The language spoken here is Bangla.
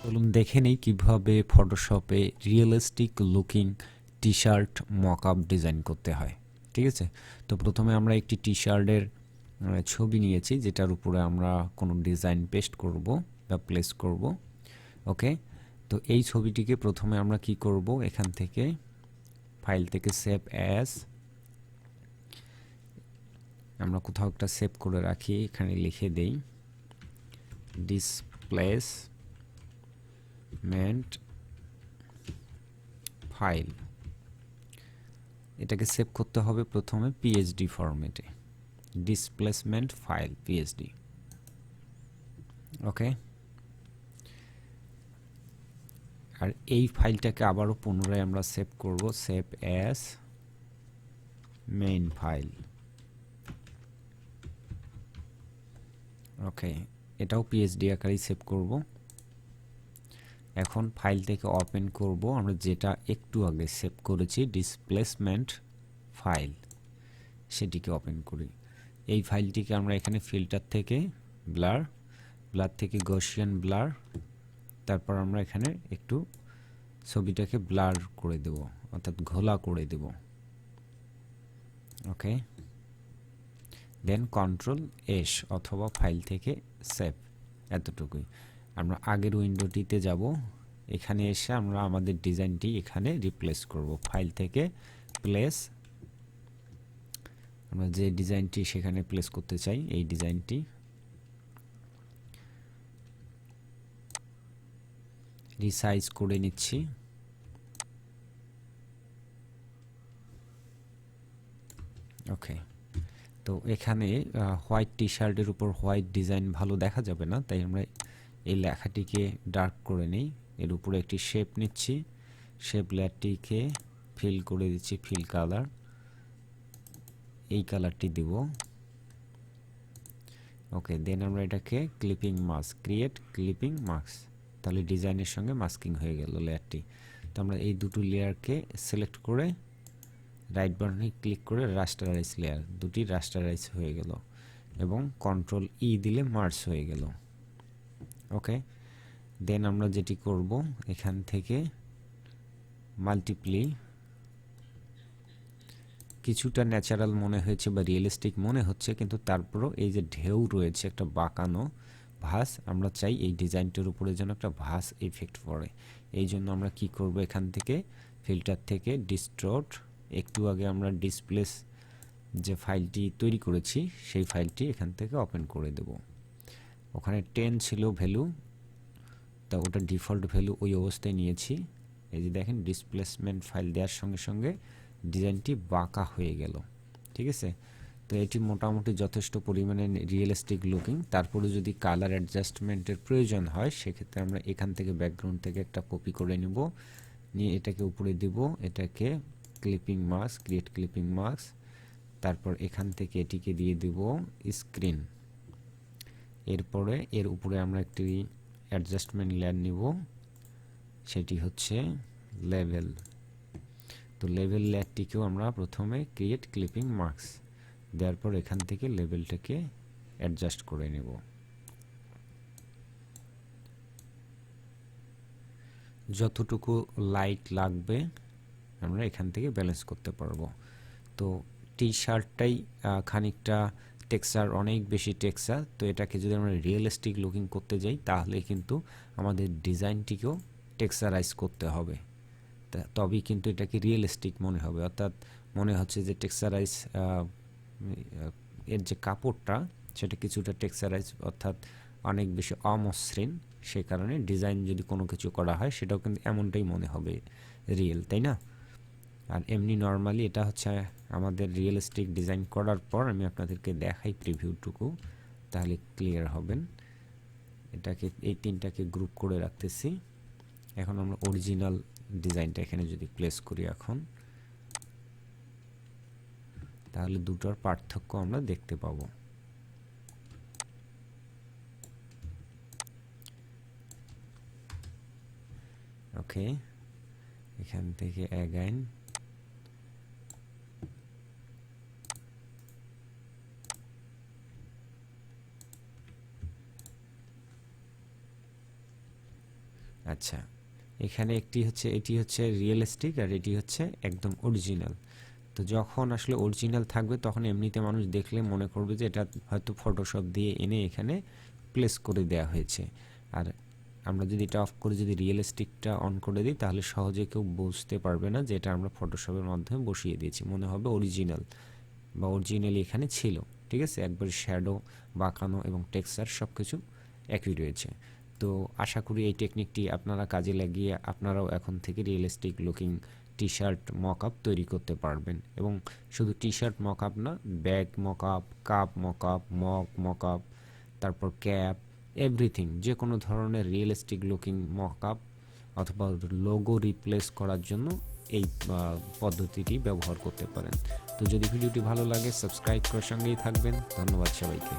চলুন দেখে নেই কিভাবে ফটোশপে realistic looking T shirt mockup design করতে হয়। ঠিক আছে, তো প্রথমে আমরা একটি টি-শার্টের ছবি নিয়েছি যেটার উপরে আমরা কোনো ডিজাইন পেস্ট করব বা প্লেস করব। ওকে, তো এই ছবিটিকে প্রথমে আমরা কি করব, এখান থেকে ফাইল থেকে সেভ অ্যাজ আমরা কোথাও একটা সেভ করে রাখি, এখানে লিখে দেই ডিসপ্লেসমেন্ট ফাইল। এটাকে সেভ করতে হবে প্রথমে পিএইচডি ফরম্যাটে, ডিসপ্লেসমেন্ট ফাইল পিএইচডি। ওকে, আর এই ফাইলটাকে আবারও পুনরায় আমরা সেভ করব, সেভ অ্যাজ মেইন ফাইল। ওকে, এটাও পিএইচডি আকারেই সেভ করব। এখন ফাইল থেকে ওপেন করব আমরা যেটা একটু আগে সেভ করেছি ডিসপ্লেসমেন্ট ফাইল, সেটিকে ওপেন করি। এই ফাইলটিকে আমরা এখানে ফিল্টার থেকে ব্লার থেকে গসিয়ান ব্লার, তারপর আমরা এখানে একটু ছবিটাকে ব্লার করে দেব, অর্থাৎ ঘোলা করে দেব। ওকে, দেন কন্ট্রোল এস অথবা ফাইল থেকে সেভ, এতটুকুই। আমরা আগের উইন্ডোটিতে যাব, এখানে এসে আমরা আমাদের ডিজাইনটি এখানে রিপ্লেস করব। ফাইল থেকে প্লেস, আমরা যে ডিজাইনটি সেখানে প্লেস করতে চাই এই ডিজাইনটি রিসাইজ করে নিচ্ছি। ওকে, তো এখানে হোয়াইট টি শার্টের উপর হোয়াইট ডিজাইন ভালো দেখা যাবে না, তাই আমরা এই লেখাটিকে ডার্ক করে নিই। এর উপরে একটি শেপ নিচ্ছি, শেপ লেয়ারটিকে ফিল করে দিচ্ছি, ফিল কালার, এই কালারটি দেব। ওকে, দেন আমরা এটাকে clipping mask, create clipping mask, তাহলে ডিজাইনের সঙ্গে মাস্কিং হয়ে গেল লেয়ারটি। তো আমরা এই দুটো লেয়ারকে সিলেক্ট করে রাইট বাটনে ক্লিক করে রাস্টারাইজ লেয়ার, দুটি রাস্টারাইজ হয়ে গেল এবং কন্ট্রোল ই দিলে মার্জ হয়ে গেল। ওকে, দেন আমরা যেটি করব এখান থেকে মাল্টিপ্লি, কিছুটা ন্যাচারাল মনে হয়েছে বা রিয়েলিস্টিক মনে হচ্ছে, কিন্তু তারপরও এই যে ঢেউ রয়েছে একটা বাঁকানো ভাঁজ, আমরা চাই এই ডিজাইনটার উপরে যেন একটা ভাঁজ ইফেক্ট পড়ে। এই জন্য আমরা কি করব, এখান থেকে ফিল্টার থেকে ডিস্টর্ট, একটু আগে আমরা ডিসপ্লেস যে ফাইলটি তৈরি করেছি সেই ফাইলটি এখান থেকে ওপেন করে দেব। ওখানে 10 ছিল ভ্যালু, তা ওটা ডিফল্ট ভ্যালু ওই অবস্থায় নিয়েছি। এই যে দেখেন ডিসপ্লেসমেন্ট ফাইল দেওয়ার সঙ্গে সঙ্গে ডিজাইনটি বাঁকা হয়ে গেল। ঠিক আছে, তো এটি মোটামুটি যথেষ্ট পরিমাণে রিয়েলিস্টিক লুকিং। তারপরে যদি কালার অ্যাডজাস্টমেন্টের প্রয়োজন হয় সেক্ষেত্রে আমরা এখান থেকে ব্যাকগ্রাউন্ড থেকে একটা কপি করে নেব, নিয়ে এটাকে উপরে দিব, এটাকে clipping mask, create clipping mask, তারপর এখান থেকে এটিকে দিয়ে দিব স্ক্রিন। এরপরে এর উপরে আমরা একটি অ্যাডজাস্টমেন্ট লেয়ার নিব, সেটি হচ্ছে লেভেল। তো লেভেল লেয়ারটিকেও আমরা প্রথমে ক্রিয়েট ক্লিপিং মাস্ক দেওয়ার পর এখান থেকে লেভেলটাকে অ্যাডজাস্ট করে নেব। যতটুকু লাইট লাগবে আমরা এখান থেকে ব্যালেন্স করতে পারবো। তো টি শার্টটাই খানিকটা টেক্সচার, অনেক বেশি টেক্সচার, তো এটাকে যদি আমরা রিয়েলিস্টিক লুকিং করতে যাই তাহলে কিন্তু আমাদের ডিজাইনটিকেও টেক্সচারাইজ করতে হবে, তবেই কিন্তু এটাকে রিয়েলিস্টিক মনে হবে। অর্থাৎ মনে হচ্ছে যে টেক্সচারাইজ, এর যে কাপড়টা সেটা কিছুটা টেক্সচারাইজ, অর্থাৎ অনেক বেশি অমসৃণ, সে কারণে ডিজাইন যদি কোনো কিছু করা হয় সেটাও কিন্তু এমনটাই মনে হবে রিয়েল, তাই না? আর এমনি নর্মালি এটা হচ্ছে আমাদের রিয়েলিস্টিক ডিজাইন করার পর আমি আপনাদেরকে দেখাই প্রিভিউটুকু, তাহলে ক্লিয়ার হবেন। এটাকে এই তিনটাকে গ্রুপ করে রাখতেছি। এখন আমরা অরিজিনাল ডিজাইনটা এখানে যদি প্লেস করি এখন, তাহলে দুটোর পার্থক্য আমরা দেখতে পাবো। ওকে, এখান থেকে অ্যাগাইন আচ্ছা, এখানে এটি হচ্ছে রিয়েলিস্টিক আর এটি হচ্ছে একদম অরিজিনাল। তো যখন আসলে অরিজিনাল থাকবে তখন এমনিতে মানুষ দেখলে মনে করবে যে এটা হয়তো ফটোশপ দিয়ে এনে এখানে প্লেস করে দেওয়া হয়েছে। আর আমরা যদি এটা অফ করে যদি রিয়েলিস্টিকটা অন করে দিই তাহলে সহজে কেউ বুঝতে পারবে না যে এটা আমরা ফটোশপের মাধ্যমে বসিয়ে দিয়েছি, মনে হবে অরিজিনাল বা অরিজিনালি এখানে ছিল। ঠিক আছে, একবার শ্যাডো, বাঁকানো এবং টেক্সচার সব কিছু একই রয়েছে। তো আশা করি এই টেকনিকটি আপনারা কাজে লাগিয়ে আপনারাও এখন থেকে realistic looking T shirt mockup তৈরি করতে পারবেন। এবং শুধু টি শার্ট মকআপ না, bag mockup, cup mockup, mockup, তারপর ক্যাপ, এভরিথিং, যে কোনো ধরনের রিয়েলিস্টিক লুকিং মকআপ অথবা লোগো রিপ্লেস করার জন্য এই পদ্ধতিটি ব্যবহার করতে পারেন। তো যদি ভিডিওটি ভালো লাগে সাবস্ক্রাইব করার সঙ্গেই থাকবেন। ধন্যবাদ সবাইকে।